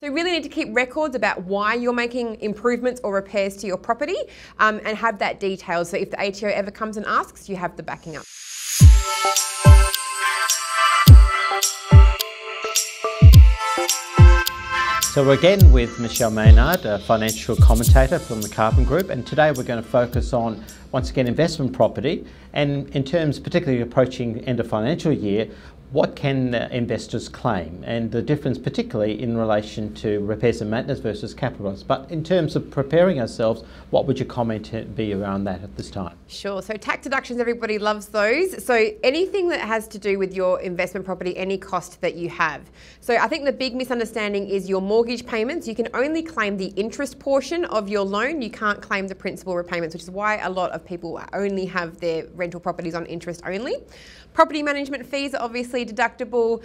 So you really need to keep records about why you're making improvements or repairs to your property and have that detailed. So if the ATO ever comes and asks, you have the backing up. So we're again with Michelle Maynard, a financial commentator from the Carbon Group, and today we're going to focus on, once again, investment property, and in terms particularly approaching end of financial year, what can investors claim, and the difference particularly in relation to repairs and maintenance versus capital loss. But in terms of preparing ourselves, what would your comment be around that at this time? Sure, so tax deductions, everybody loves those. So anything that has to do with your investment property, any cost that you have. So I think the big misunderstanding is your mortgage payments. You can only claim the interest portion of your loan. You can't claim the principal repayments, which is why a lot of people only have their rental properties on interest only. Property management fees are obviously deductible,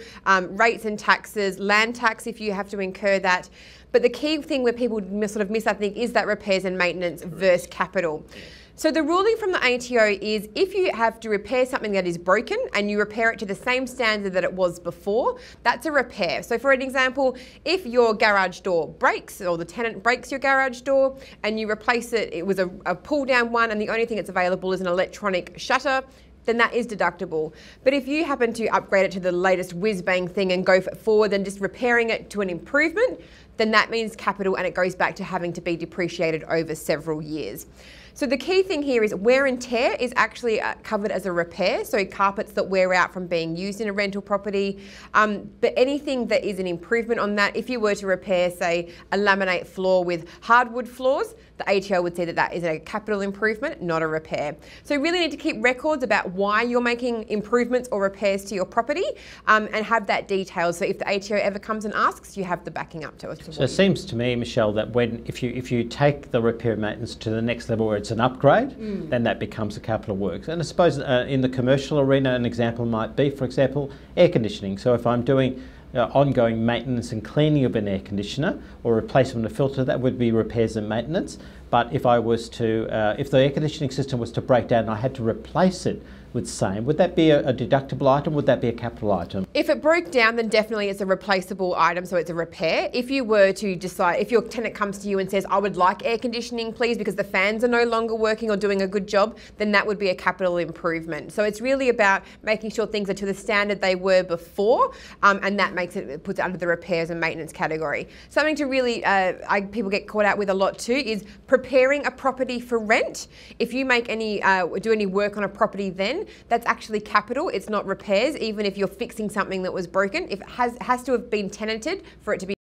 rates and taxes, land tax if you have to incur that. But the key thing where people miss, I think, is that repairs and maintenance versus capital. So the ruling from the ATO is if you have to repair something that is broken and you repair it to the same standard that it was before, that's a repair. So for an example, if your garage door breaks or the tenant breaks your garage door and you replace it, it was a pull down one and the only thing that's available is an electronic shutter, then that is deductible. But if you happen to upgrade it to the latest whiz-bang thing and go forward than just repairing it to an improvement, then that means capital and it goes back to having to be depreciated over several years. So the key thing here is wear and tear is actually covered as a repair, so carpets that wear out from being used in a rental property, but anything that is an improvement on that, if you were to repair, say, a laminate floor with hardwood floors, the ATO would say that that is a capital improvement, not a repair. So you really need to keep records about why you're making improvements or repairs to your property and have that detailed. So if the ATO ever comes and asks, you have the backing up to it. So it seems to me, Michelle, that if you take the repair and maintenance to the next level where it's an upgrade, then that becomes a capital works. And I suppose in the commercial arena, an example might be, for example, air conditioning. So if I'm doing ongoing maintenance and cleaning of an air conditioner or replacement of filter, that would be repairs and maintenance. But if I was to, if the air conditioning system was to break down and I had to replace it with same, would that be a deductible item? Would that be a capital item? If it broke down, then definitely it's a replaceable item, so it's a repair. If you were to decide, if your tenant comes to you and says, I would like air conditioning, please, because the fans are no longer working or doing a good job, then that would be a capital improvement. So it's really about making sure things are to the standard they were before, and that puts it under the repairs and maintenance category. Something to really, people get caught out with a lot too, is preparing a property for rent. If you make do any work on a property then, that's actually capital, it's not repairs, even if you're fixing something that was broken. If it has to have been tenanted for it to be